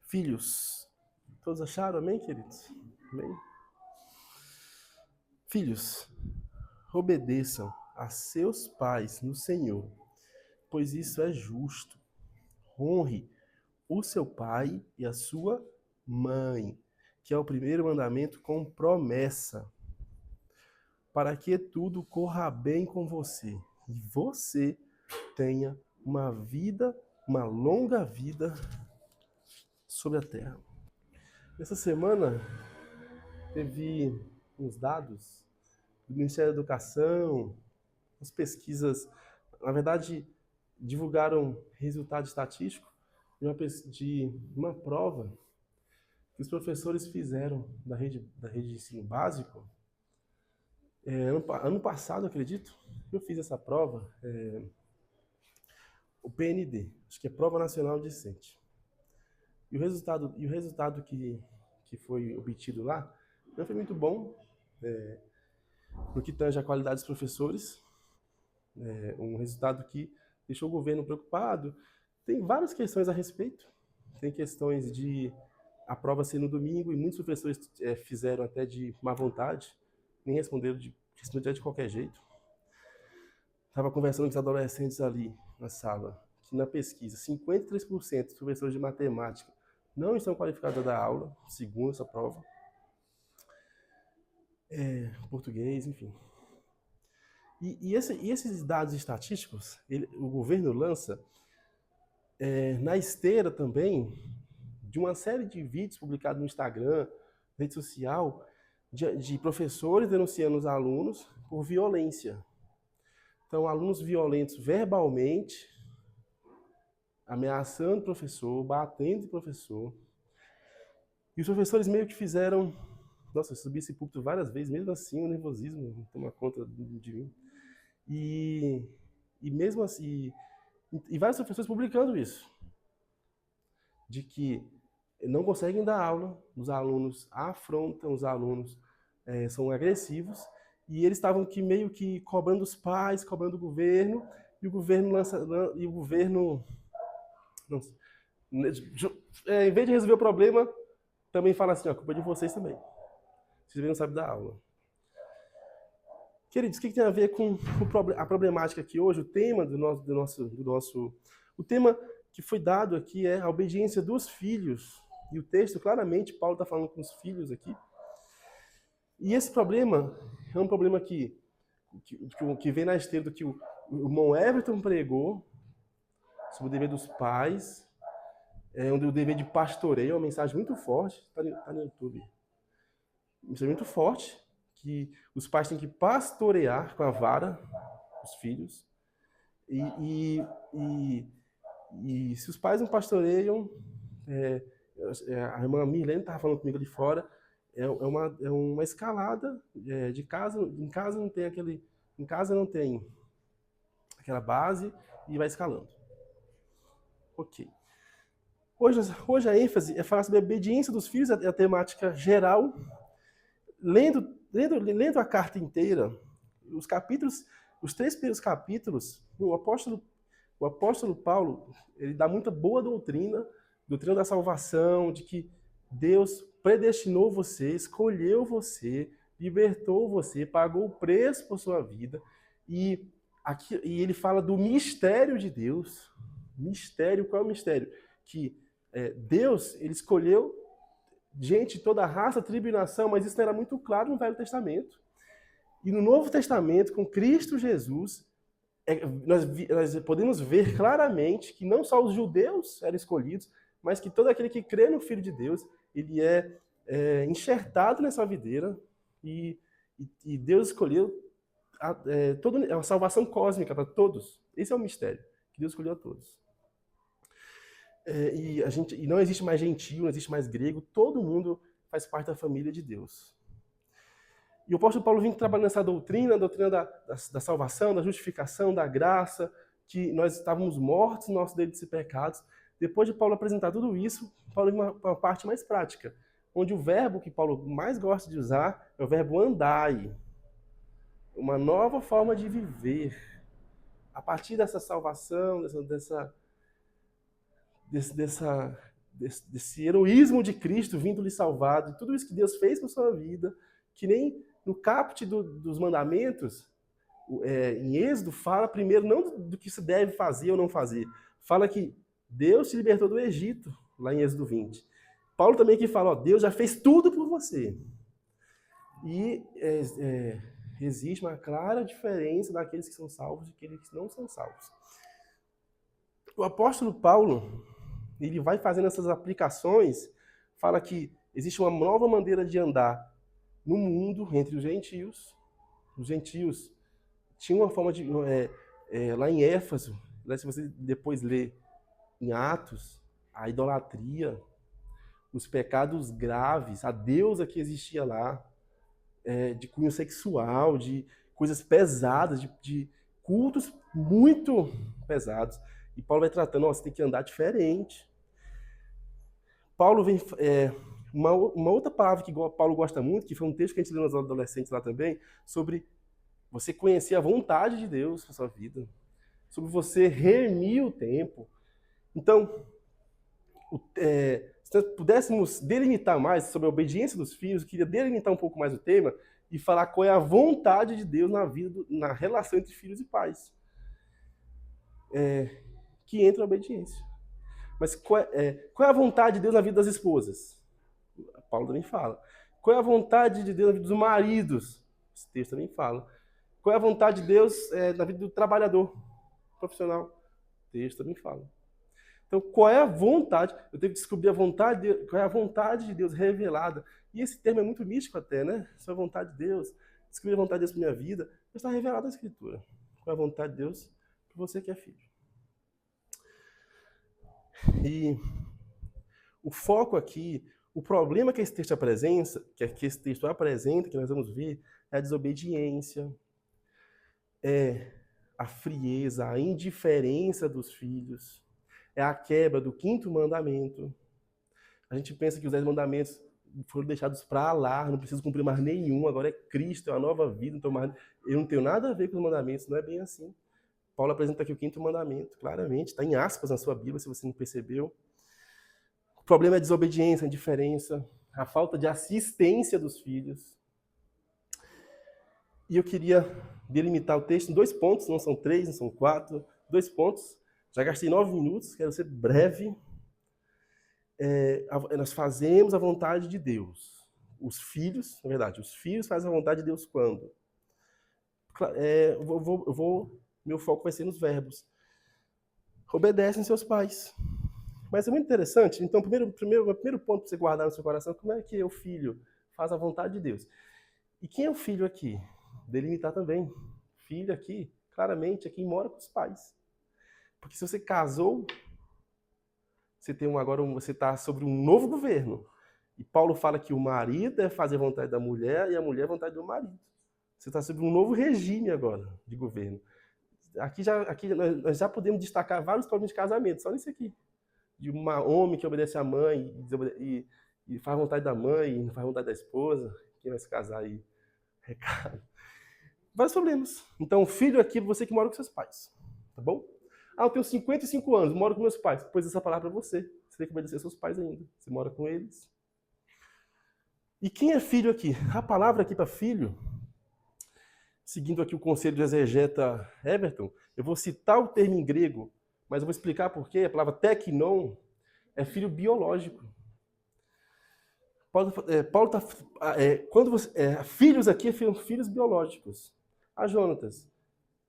Filhos, todos acharam? Amém, queridos? Amém? Filhos, obedeçam a seus pais no Senhor, pois isso é justo. Honre o seu pai e a sua mãe, que é o primeiro mandamento com promessa, para que tudo corra bem com você e você tenha uma longa vida sobre a terra. Essa semana teve uns dados do Ministério da Educação, as pesquisas, na verdade, divulgaram resultado estatístico de uma prova que os professores fizeram da rede de ensino básico. Ano passado, acredito, eu fiz essa prova, o PND, acho que é Prova Nacional Decente. E o resultado que foi obtido lá não foi muito bom, no que tange a qualidade dos professores, um resultado que deixou o governo preocupado. Tem várias questões a respeito. Tem questões de a prova ser no domingo, e muitos professores fizeram até de má vontade, nem responderam de qualquer jeito. Estava conversando com os adolescentes ali na sala, que na pesquisa, 53% dos professores de matemática não estão qualificados a dar aula, segundo essa prova. Português, enfim. E esses dados estatísticos, o governo lança na esteira também de uma série de vídeos publicados no Instagram, rede social, de professores denunciando os alunos por violência. Então, alunos violentos verbalmente, ameaçando o professor, batendo o professor. E os professores meio que fizeram... Nossa, eu subi esse púlpito várias vezes, mesmo assim o nervosismo toma conta de mim. E mesmo assim... E vários professores publicando isso. De que não conseguem dar aula, os alunos afrontam os alunos, são agressivos, e eles estavam meio que cobrando os pais, cobrando o governo, e o governo em vez de resolver o problema, também fala assim, a culpa é de vocês também. Vocês não sabem dar aula. Queridos, o que tem a ver com a problemática aqui hoje? O tema o tema que foi dado aqui é a obediência dos filhos. E o texto, claramente, Paulo está falando com os filhos aqui. E esse problema é um problema que vem na esteira do que o irmão Everton pregou sobre o dever dos pais, o dever de pastoreio, é uma mensagem muito forte, está no YouTube. Uma mensagem muito forte, que os pais têm que pastorear com a vara os filhos. E se os pais não pastoreiam, a irmã Milene estava falando comigo ali fora, é uma escalada de casa. Em casa não tem aquela base e vai escalando. Ok. Hoje a ênfase é falar sobre a obediência dos filhos, é a temática geral. Lendo a carta inteira, os 3 primeiros capítulos, o apóstolo Paulo, ele dá muita boa doutrina da salvação, de que Deus predestinou você, escolheu você, libertou você, pagou o preço por sua vida, e ele fala do mistério de Deus. Qual é o mistério? Que Deus, ele escolheu gente de toda raça, tribo e nação, mas isso não era muito claro no Velho Testamento. E no Novo Testamento, com Cristo Jesus, nós podemos ver claramente que não só os judeus eram escolhidos, mas que todo aquele que crê no Filho de Deus, ele é enxertado nessa videira, e Deus escolheu a salvação cósmica para todos. Esse é o mistério, que Deus escolheu a todos. E não existe mais gentio, não existe mais grego, todo mundo faz parte da família de Deus. E o apóstolo Paulo vem trabalhando nessa doutrina, a doutrina da salvação, da justificação, da graça, que nós estávamos mortos no nosso delitos e pecados. Depois de Paulo apresentar tudo isso, Paulo vem uma parte mais prática, onde o verbo que Paulo mais gosta de usar é o verbo andai, uma nova forma de viver. A partir dessa salvação, desse heroísmo de Cristo vindo lhe salvar, de tudo isso que Deus fez na sua vida, que nem no caput dos mandamentos, em Êxodo, fala primeiro não do que se deve fazer ou não fazer, fala que Deus te libertou do Egito, lá em Êxodo 20. Paulo também aqui fala, ó, Deus já fez tudo por você. E existe uma clara diferença daqueles que são salvos e daqueles que não são salvos. O apóstolo Paulo, ele vai fazendo essas aplicações, fala que existe uma nova maneira de andar no mundo entre os gentios. Os gentios tinham uma forma de... lá em Éfeso, se você depois ler em Atos, a idolatria, os pecados graves, a deusa que existia lá, de cunho sexual, de coisas pesadas, de cultos muito pesados. E Paulo vai tratando, você tem que andar diferente. Paulo vem... uma outra palavra que Paulo gosta muito, que foi um texto que a gente leu nos adolescentes lá também, sobre você conhecer a vontade de Deus na sua vida, sobre você remir o tempo. Então, se nós pudéssemos delimitar mais sobre a obediência dos filhos, eu queria delimitar um pouco mais o tema e falar qual é a vontade de Deus na vida, na relação entre filhos e pais. Que entra a obediência. Mas qual é a vontade de Deus na vida das esposas? Paulo também fala. Qual é a vontade de Deus na vida dos maridos? Esse texto também fala. Qual é a vontade de Deus na vida do trabalhador profissional? O texto também fala. Então, qual é a vontade? Eu tenho que descobrir qual é a vontade de Deus revelada. E esse termo é muito místico até, né? Essa é a vontade de Deus. Descobrir a vontade de Deus para minha vida. Está revelado na Escritura. Qual é a vontade de Deus para você que é filho. E o foco aqui, o problema que esse texto apresenta, que nós vamos ver, é a desobediência, é a frieza, a indiferença dos filhos, é a quebra do 5º mandamento. A gente pensa que os 10 mandamentos foram deixados para lá, não preciso cumprir mais nenhum, agora é Cristo, é uma nova vida, eu não tenho nada a ver com os mandamentos, não é bem assim. Paulo apresenta aqui o 5º mandamento, claramente, está em aspas na sua Bíblia, se você não percebeu. O problema é a desobediência, a indiferença, a falta de assistência dos filhos. E eu queria delimitar o texto em 2 pontos, não são 3, não são 4, 2 pontos. Já gastei 9 minutos, quero ser breve. Nós fazemos a vontade de Deus. Os filhos, na verdade, os filhos fazem a vontade de Deus quando? Meu foco vai ser nos verbos. Obedecem seus pais. Mas é muito interessante. Então, o primeiro ponto para você guardar no seu coração, como é que o filho faz a vontade de Deus? E quem é o filho aqui? Delimitar também. Filho aqui, claramente, é quem mora com os pais. Porque se você casou, você está sobre um novo governo. E Paulo fala que o marido é fazer a vontade da mulher e a mulher a vontade do marido. Você está sobre um novo regime agora de governo. Aqui nós já podemos destacar vários problemas de casamento, só nisso aqui. De um homem que obedece à mãe e faz a vontade da mãe e não faz a vontade da esposa. Quem vai se casar aí? Recado. Vários problemas. Então, filho aqui, você que mora com seus pais. Tá bom? Eu tenho 55 anos, moro com meus pais. Pois essa palavra é para você. Você tem que obedecer seus pais ainda. Você mora com eles. E quem é filho aqui? A palavra aqui para filho, seguindo aqui o conselho do exegeta Everton, eu vou citar o termo em grego, mas eu vou explicar por quê. A palavra teknon é filho biológico. Paulo está... filhos aqui são filhos biológicos. Jonatas,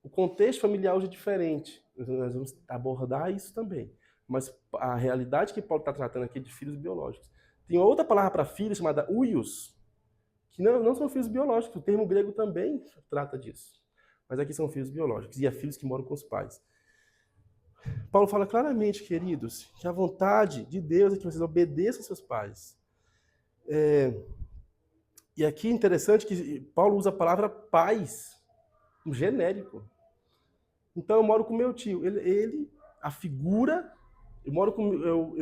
o contexto familiar hoje é diferente. Nós vamos abordar isso também. Mas a realidade que Paulo está tratando aqui é de filhos biológicos. Tem outra palavra para filhos chamada uios, que não são filhos biológicos. O termo grego também trata disso. Mas aqui são filhos biológicos. E é filhos que moram com os pais. Paulo fala claramente, queridos, que a vontade de Deus é que vocês obedeçam aos seus pais. E aqui é interessante que Paulo usa a palavra pais, um genérico. Então eu moro com meu tio. A figura, eu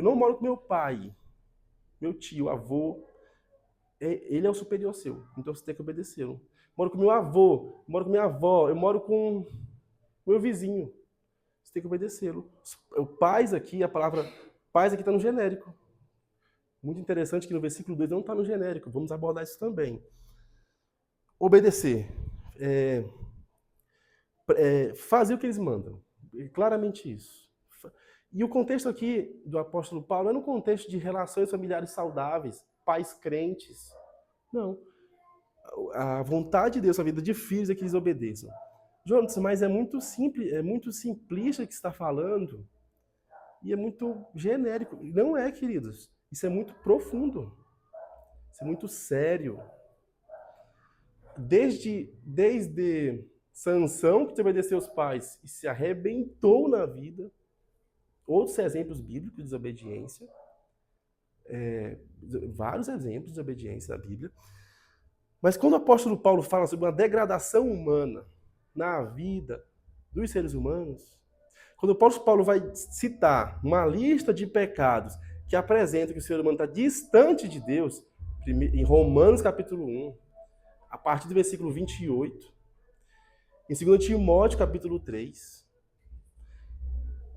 não moro com meu pai, meu tio, avô. Ele é o superior seu, então você tem que obedecê-lo. Moro com meu avô, moro com minha avó, eu moro com meu vizinho. Você tem que obedecê-lo. O pais aqui, a palavra pais aqui está no genérico. Muito interessante que no versículo 2 não está no genérico, vamos abordar isso também. Obedecer. Fazer o que eles mandam. Claramente isso. E o contexto aqui do apóstolo Paulo é no contexto de relações familiares saudáveis, pais crentes. Não. A vontade de Deus na vida de filhos é que eles obedeçam. Jonas, mas é muito simples, é muito simplista o que está falando e é muito genérico. Não é, queridos. Isso é muito profundo. Isso é muito sério. Desde Sansão, que desobedeceu aos pais e se arrebentou na vida, outros exemplos bíblicos de desobediência, vários exemplos de desobediência na Bíblia. Mas quando o apóstolo Paulo fala sobre uma degradação humana na vida dos seres humanos, quando o apóstolo Paulo vai citar uma lista de pecados que apresenta que o ser humano está distante de Deus, em Romanos capítulo 1, a partir do versículo 28, em 2 Timóteo capítulo 3,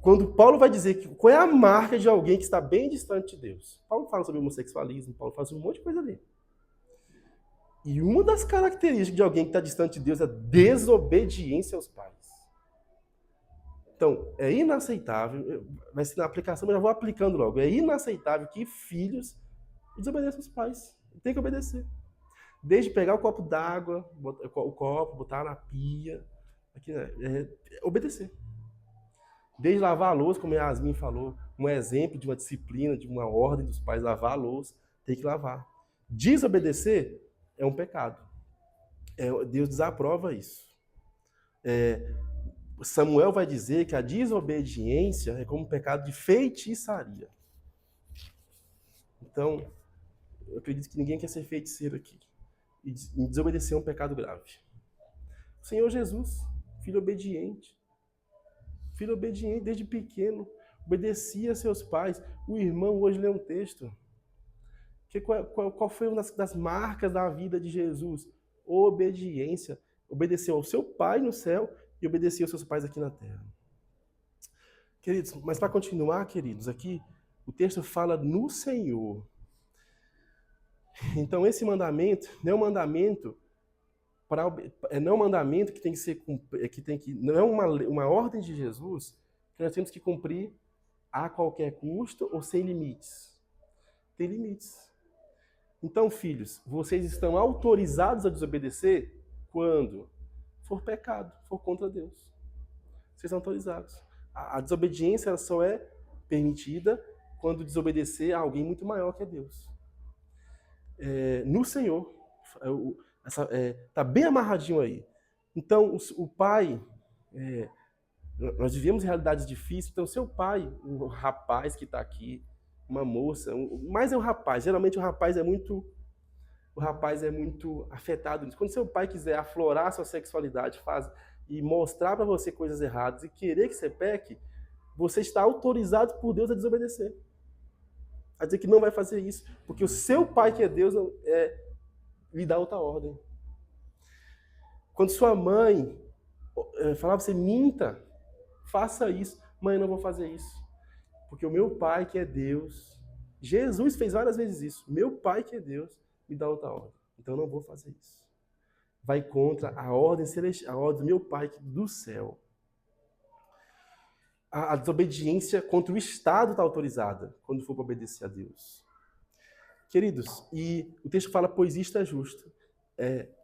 quando Paulo vai dizer qual é a marca de alguém que está bem distante de Deus. Paulo fala sobre homossexualismo, Paulo fala sobre um monte de coisa ali. E uma das características de alguém que está distante de Deus é a desobediência aos pais. Então, é inaceitável, vai ser na aplicação, mas eu já vou aplicando logo, é inaceitável que filhos desobedeçam aos pais. Tem que obedecer. Desde pegar o copo d'água, botar na pia, aqui, obedecer. Desde lavar a louça, como a Yasmin falou, um exemplo de uma disciplina, de uma ordem dos pais, lavar a louça, tem que lavar. Desobedecer é um pecado. Deus desaprova isso. Samuel vai dizer que a desobediência é como um pecado de feitiçaria. Então, eu acredito que ninguém quer ser feiticeiro aqui. E desobedecer é um pecado grave. O Senhor Jesus, filho obediente desde pequeno, obedecia a seus pais. O irmão hoje lê um texto. Qual foi uma das marcas da vida de Jesus? Obediência. Obedeceu ao seu pai no céu e obedecia aos seus pais aqui na terra. Queridos, mas para continuar, queridos, aqui o texto fala no Senhor. Então esse mandamento não é um mandamento não é um mandamento que tem que ser não é uma ordem de Jesus que nós temos que cumprir a qualquer custo ou sem limites. Tem limites. Então, filhos, vocês estão autorizados a desobedecer quando for pecado, for contra Deus. Vocês são autorizados. A desobediência ela só é permitida quando desobedecer a alguém muito maior que é Deus. No Senhor, está bem amarradinho aí. Então, o pai, nós vivemos realidades difíceis, então seu pai, um rapaz que está aqui, uma moça, mas é um rapaz, geralmente o rapaz é muito afetado nisso. Quando seu pai quiser aflorar sua sexualidade e mostrar para você coisas erradas e querer que você peque, você está autorizado por Deus a desobedecer. A dizer que não vai fazer isso, porque o seu pai que é Deus lhe dá outra ordem. Quando sua mãe falava pra você, minta, faça isso. Mãe, eu não vou fazer isso. Porque o meu pai que é Deus, Jesus fez várias vezes isso. Meu pai que é Deus me dá outra ordem. Então eu não vou fazer isso. Vai contra a ordem celestial, a ordem do meu pai do céu. A desobediência contra o Estado está autorizada quando for para obedecer a Deus. Queridos, e o texto fala, pois isto é justo.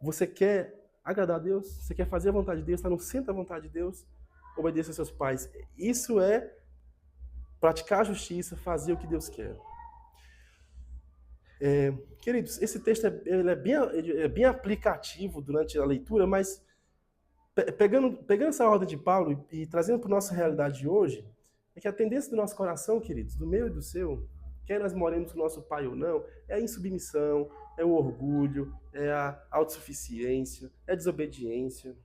Você quer agradar a Deus? Você quer fazer a vontade de Deus? Está no centro da vontade de Deus? Obedeça aos seus pais. Isso é praticar a justiça, fazer o que Deus quer. Queridos, esse texto é bem aplicativo durante a leitura, mas pegando essa ordem de Paulo e trazendo para a nossa realidade de hoje, é que a tendência do nosso coração, queridos, do meu e do seu, quer nós moremos com o nosso pai ou não, é a insubmissão, é o orgulho, é a autossuficiência, é a desobediência.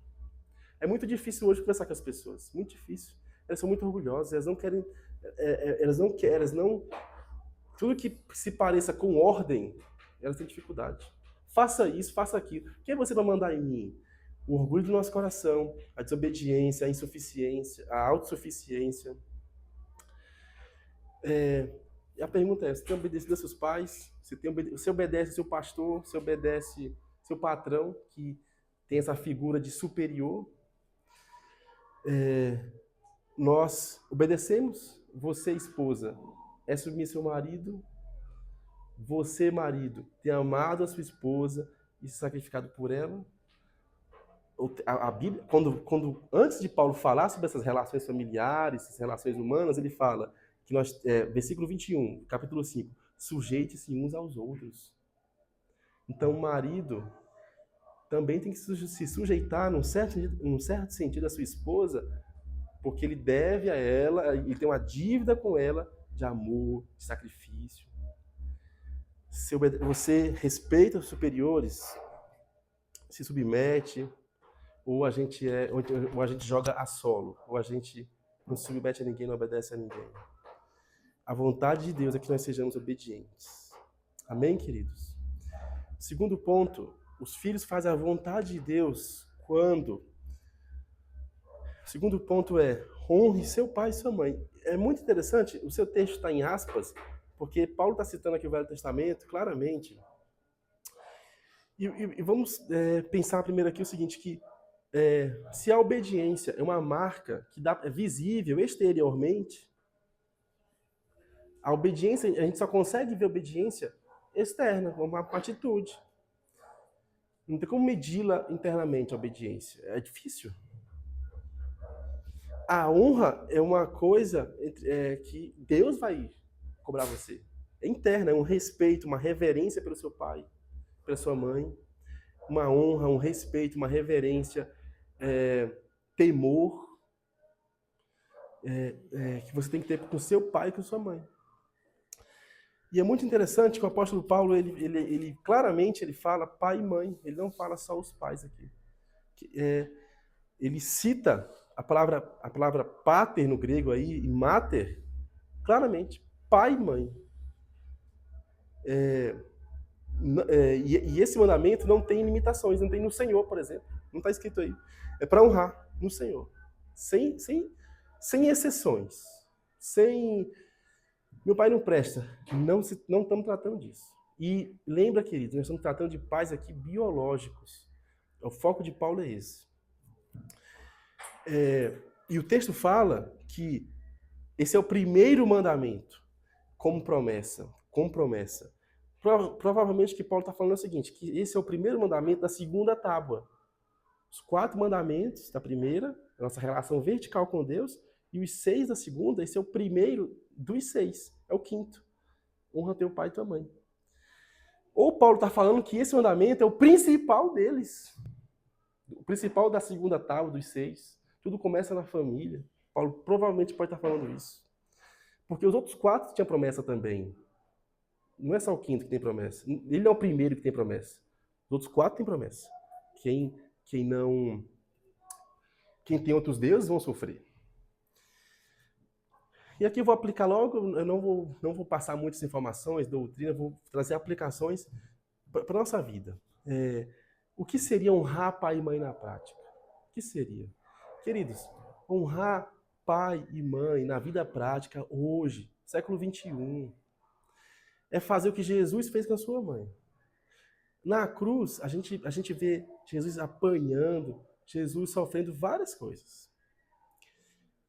É muito difícil hoje conversar com as pessoas, muito difícil. Elas são muito orgulhosas, elas não querem, tudo que se pareça com ordem, elas têm dificuldade. Faça isso, faça aquilo. Quem é você para mandar em mim? O orgulho do nosso coração, a desobediência, a insuficiência, a autossuficiência. E a pergunta é, você tem obedecido aos seus pais? Você obedece ao seu pastor? Você obedece ao seu patrão, que tem essa figura de superior? Nós obedecemos? Você, esposa, é submissa ao marido? Você, marido, tem amado a sua esposa e se sacrificado por ela? A Bíblia, antes de Paulo falar sobre essas relações familiares, essas relações humanas, ele fala que versículo 21, capítulo 5, sujeite-se uns aos outros. Então, o marido também tem que se sujeitar, num certo sentido, à sua esposa, porque ele deve a ela, ele tem uma dívida com ela de amor, de sacrifício. Se você respeita os superiores, se submete, ou a gente joga a solo, ou a gente não se submete a ninguém, não obedece a ninguém. A vontade de Deus é que nós sejamos obedientes. Amém, queridos? Segundo ponto, os filhos fazem a vontade de Deus quando... Segundo ponto é, honre seu pai e sua mãe. É muito interessante, o seu texto está em aspas, porque Paulo está citando aqui o Velho Testamento, claramente. E vamos pensar primeiro aqui o seguinte, que se a obediência é uma marca que é visível exteriormente, a obediência, a gente só consegue ver obediência externa, uma atitude. Não tem como medi-la internamente, a obediência. É difícil. A honra é uma coisa que Deus vai cobrar você. É interna, é um respeito, uma reverência pelo seu pai, pela sua mãe. Uma honra, um respeito, uma reverência, temor que você tem que ter com seu pai e com sua mãe. E é muito interessante que o apóstolo Paulo, ele claramente ele fala pai e mãe, ele não fala só os pais aqui. Ele cita a palavra pater no grego aí, e mater, claramente, pai e mãe. E esse mandamento não tem limitações, não tem no Senhor, por exemplo. Não está escrito aí. É para honrar no Senhor. Sem exceções. Meu pai não presta. Não estamos tratando disso. E lembra, queridos, nós estamos tratando de pais aqui biológicos. O foco de Paulo é esse. E o texto fala que esse é o primeiro mandamento, como promessa. Provavelmente o que Paulo está falando é o seguinte, que esse é o primeiro mandamento da segunda tábua. Os 4 mandamentos da primeira, a nossa relação vertical com Deus, e os 6 da segunda, esse é o primeiro dos 6, é o 5º. Honra teu pai e tua mãe. Ou Paulo está falando que esse mandamento é o principal deles. O principal da segunda tábua, dos 6. Tudo começa na família. Paulo provavelmente pode estar falando isso. Porque os outros 4 tinham promessa também. Não é só o 5º que tem promessa. Ele não é o primeiro que tem promessa. Os outros 4 têm promessa. Quem tem outros deuses vão sofrer. E aqui eu vou aplicar logo, eu não vou passar muitas informações, doutrina, vou trazer aplicações para a nossa vida. O que seria honrar pai e mãe na prática? O que seria? Queridos, honrar pai e mãe na vida prática hoje, século 21, é fazer o que Jesus fez com a sua mãe. Na cruz, a gente vê Jesus apanhando, Jesus sofrendo várias coisas.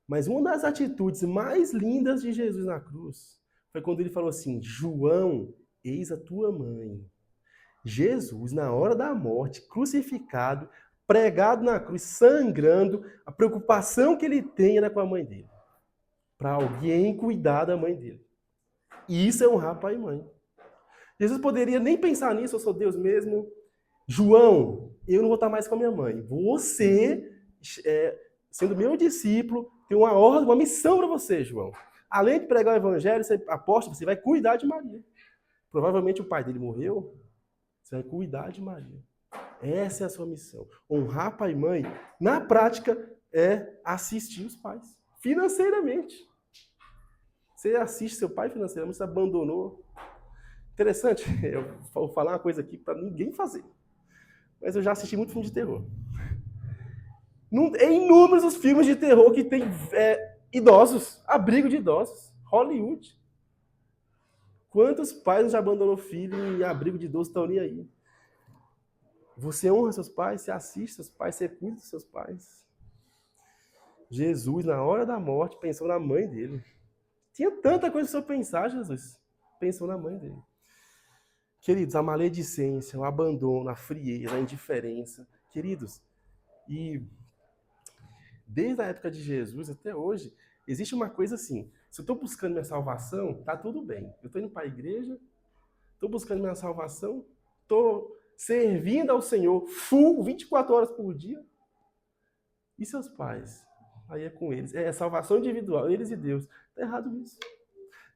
Mas uma das atitudes mais lindas de Jesus na cruz foi quando ele falou assim, João, eis a tua mãe. Jesus, na hora da morte, crucificado, pregado na cruz, sangrando, a preocupação que ele tem era com a mãe dele. Para alguém cuidar da mãe dele. E isso é honrar pai e mãe. Jesus poderia nem pensar nisso, eu sou Deus mesmo. João, eu não vou estar mais com a minha mãe. Você, sendo meu discípulo, tem uma ordem, uma missão para você, João. Além de pregar o evangelho, você aposta, você vai cuidar de Maria. Provavelmente o pai dele morreu, você vai cuidar de Maria. Essa é a sua missão. Honrar pai e mãe, na prática, é assistir os pais. Financeiramente. Você assiste seu pai financeiramente, você abandonou. Interessante, eu vou falar uma coisa aqui para ninguém fazer. Mas eu já assisti muito filme de terror. É inúmeros os filmes de terror que tem idosos, abrigo de idosos, Hollywood. Quantos pais já abandonou o filho em abrigo de idoso estão nem aí? Você honra seus pais, você assiste seus pais, você cuida dos seus pais. Jesus, na hora da morte, pensou na mãe dele. Tinha tanta coisa para você pensar, Jesus. Pensou na mãe dele. Queridos, a maledicência, o abandono, a frieza, a indiferença. Queridos, e desde a época de Jesus até hoje, existe uma coisa assim. Se eu estou buscando minha salvação, tá tudo bem. Eu estou indo para a igreja, estou buscando minha salvação, estou servindo ao Senhor full, 24 horas por dia. E seus pais? Aí é com eles. É salvação individual, eles e Deus. Está errado isso.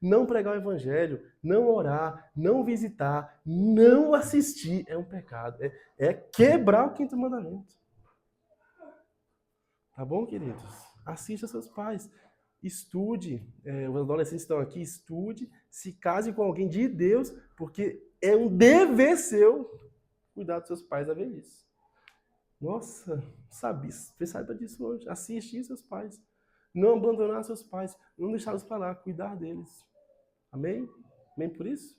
Não pregar o evangelho, não orar, não visitar, não assistir é um pecado. É quebrar o 5º mandamento. Tá bom, queridos? Assista seus pais. Estude. Os adolescentes estão aqui, estude. Se case com alguém de Deus, porque é um dever seu cuidar dos seus pais na velhice. Nossa, você saiba disso hoje. Assistir seus pais. Não abandonar seus pais. Não deixá-los para lá, cuidar deles. Amém? Amém por isso?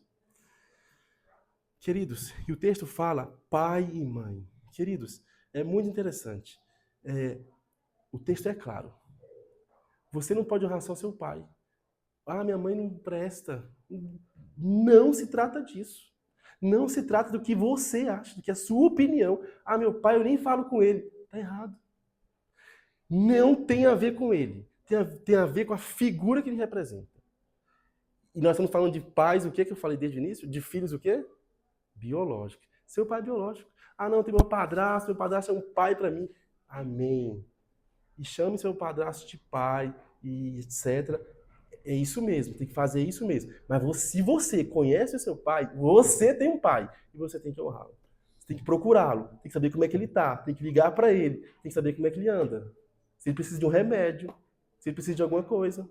Queridos, e o texto fala pai e mãe. Queridos, é muito interessante. O texto é claro. Você não pode honrar só seu pai. Ah, minha mãe não presta. Não se trata disso. Não se trata do que você acha, do que é a sua opinião. Ah, meu pai, eu nem falo com ele. Está errado. Não tem a ver com ele. Tem a ver com a figura que ele representa. E nós estamos falando de pais, o que eu falei desde o início? De filhos, o quê? Biológico. Seu pai é biológico. Ah, não, tem meu padrasto é um pai para mim. Amém. E chame seu padrasto de pai, e etc. É isso mesmo, tem que fazer isso mesmo. Mas se você conhece o seu pai, você tem um pai. E você tem que honrá-lo. Você tem que procurá-lo. Tem que saber como é que ele está. Tem que ligar para ele. Tem que saber como é que ele anda. Se ele precisa de um remédio. Se ele precisa de alguma coisa.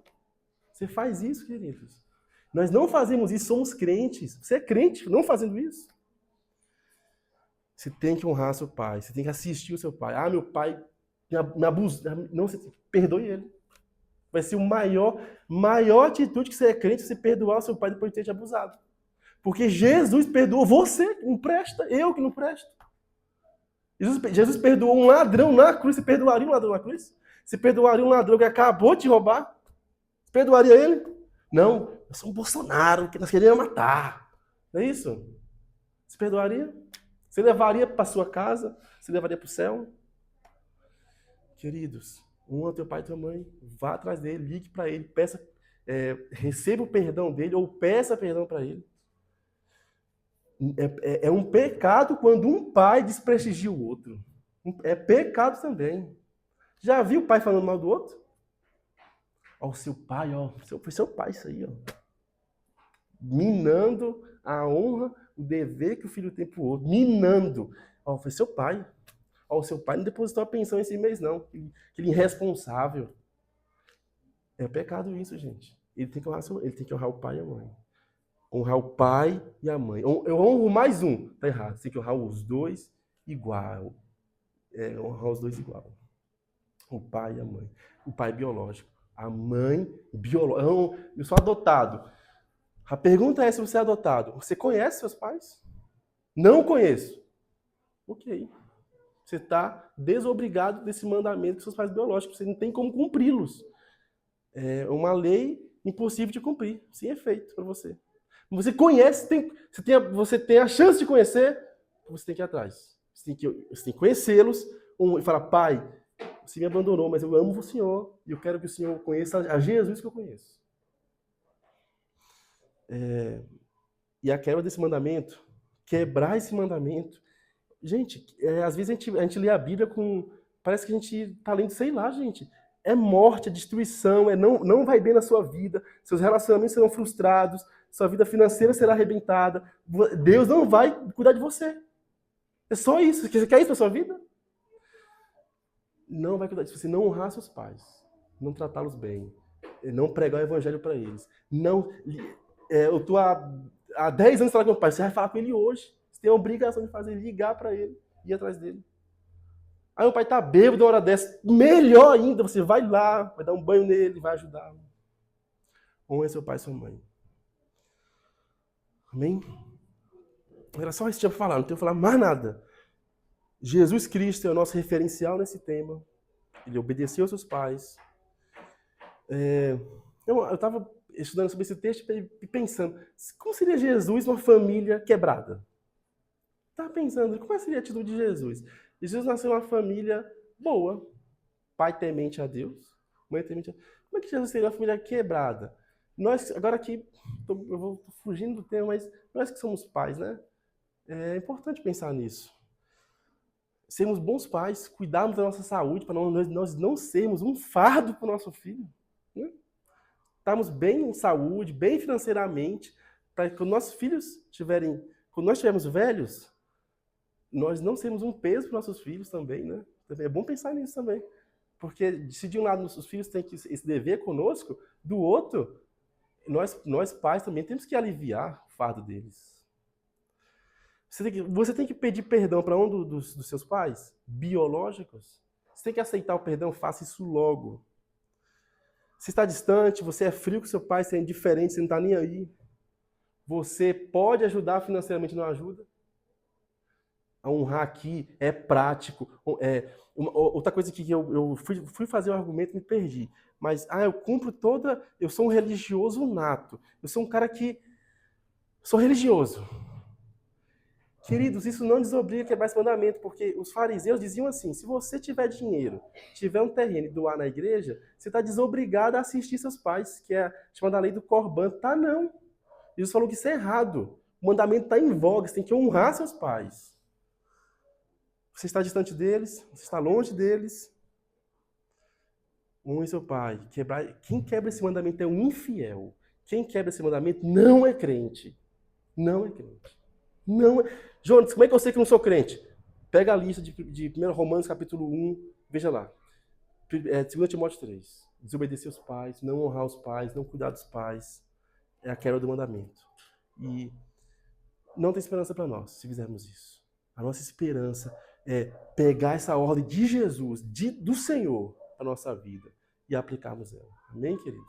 Você faz isso, queridos. Nós não fazemos isso, somos crentes. Você é crente não fazendo isso? Você tem que honrar seu pai. Você tem que assistir o seu pai. Ah, meu pai me abusa. Não, você perdoe ele. Vai ser a maior atitude que você é crente, você perdoar o seu pai depois de ter te abusado. Porque Jesus perdoou você que não presta, eu que não presto. Jesus perdoou um ladrão na cruz. Você perdoaria um ladrão na cruz? Você perdoaria um ladrão que acabou de te roubar? Você perdoaria ele? Não, eu sou um Bolsonaro, que nós queríamos matar. Não é isso? Você perdoaria? Você levaria para sua casa? Você levaria para o céu? Queridos, honra teu pai e tua mãe, vá atrás dele, ligue para ele, peça, receba o perdão dele ou peça perdão para ele. É um pecado quando um pai desprestigia o outro. É pecado também. Já viu o pai falando mal do outro? Ó, o seu pai, ó, foi seu pai isso aí, ó. Minando a honra, o dever que o filho tem pro outro. Minando. Ó, foi seu pai. Ó, o seu pai não depositou a pensão esse mês, não. Aquele irresponsável. É pecado isso, gente. Ele tem que honrar o pai e a mãe. Honrar o pai e a mãe. Eu honro mais um. Tá errado. Você tem que honrar os dois igual. Honrar os dois igual. O pai e a mãe. O pai biológico. A mãe biológica. Eu sou adotado. A pergunta é se você é adotado. Você conhece seus pais? Não conheço. Ok. Você está desobrigado desse mandamento com seus pais biológicos. Você não tem como cumpri-los. É uma lei impossível de cumprir. Sem efeito para você. Você conhece, você tem a chance de conhecer, você tem que ir atrás. Você tem que conhecê-los e falar, pai, você me abandonou, mas eu amo o Senhor e eu quero que o Senhor conheça a Jesus que eu conheço. E a quebra desse mandamento, quebrar esse mandamento. Gente, às vezes a gente lê a Bíblia parece que a gente está lendo, sei lá, gente. É morte, é destruição, não vai bem na sua vida, seus relacionamentos serão frustrados, sua vida financeira será arrebentada, Deus não vai cuidar de você. É só isso. Você quer isso para sua vida? Não vai cuidar disso. Se você não honrar seus pais, não tratá-los bem, não pregar o evangelho para eles, eu estou há 10 anos falando com meu pai, você vai falar com ele hoje. Você tem a obrigação de fazer, ligar para ele, ir atrás dele. Aí o pai tá bêbado uma hora dessa, melhor ainda, você vai lá, vai dar um banho nele, vai ajudá-lo. Honre seu pai e sua mãe. Amém? Era só isso que tinha para falar, não tenho que falar mais nada. Jesus Cristo é o nosso referencial nesse tema. Ele obedeceu aos seus pais. Eu estava estudando sobre esse texto e pensando, como seria Jesus numa família quebrada? Estava pensando, como seria a atitude de Jesus? Jesus nasceu numa família boa, pai temente a Deus, mãe temente a Deus. Como é que Jesus seria uma família quebrada? Nós, agora aqui, eu vou fugindo do tema, mas nós que somos pais, né? É importante pensar nisso. Sermos bons pais, cuidarmos da nossa saúde, para nós não sermos um fardo para o nosso filho. Né? Estarmos bem em saúde, bem financeiramente, para que quando nossos filhos quando nós estivermos velhos, nós não sermos um peso para os nossos filhos também, né? É bom pensar nisso também. Porque se de um lado nossos filhos têm esse dever conosco, do outro, nós pais também temos que aliviar o fardo deles. Você tem que pedir perdão para um dos seus pais biológicos. Você tem que aceitar o perdão, faça isso logo. Se está distante, você é frio com seu pai, você é indiferente, você não está nem aí. Você pode ajudar financeiramente, não ajuda? A honrar aqui é prático. Outra coisa que eu fui fazer um argumento e me perdi. Mas, eu sou um religioso nato. Eu sou um cara que sou religioso. Queridos, isso não desobriga a quebrar esse mandamento, porque os fariseus diziam assim, se você tiver dinheiro, tiver um terreno e doar na igreja, você está desobrigado a assistir seus pais, que é chamada lei do Corban. Tá, não. Jesus falou que isso é errado. O mandamento está em voga, você tem que honrar seus pais. Você está distante deles, você está longe deles. Honre seu pai. Quem quebra esse mandamento é um infiel. Quem quebra esse mandamento não é crente. Não é crente. Não é... Jonas, como é que eu sei que não sou crente? Pega a lista de 1 Romanos capítulo 1, veja lá. 2 Timóteo 3. Desobedecer os pais, não honrar os pais, não cuidar dos pais. É a quebra do mandamento. E não tem esperança para nós, se fizermos isso. A nossa esperança é pegar essa ordem de Jesus, do Senhor, para a nossa vida e aplicarmos ela. Amém, queridos?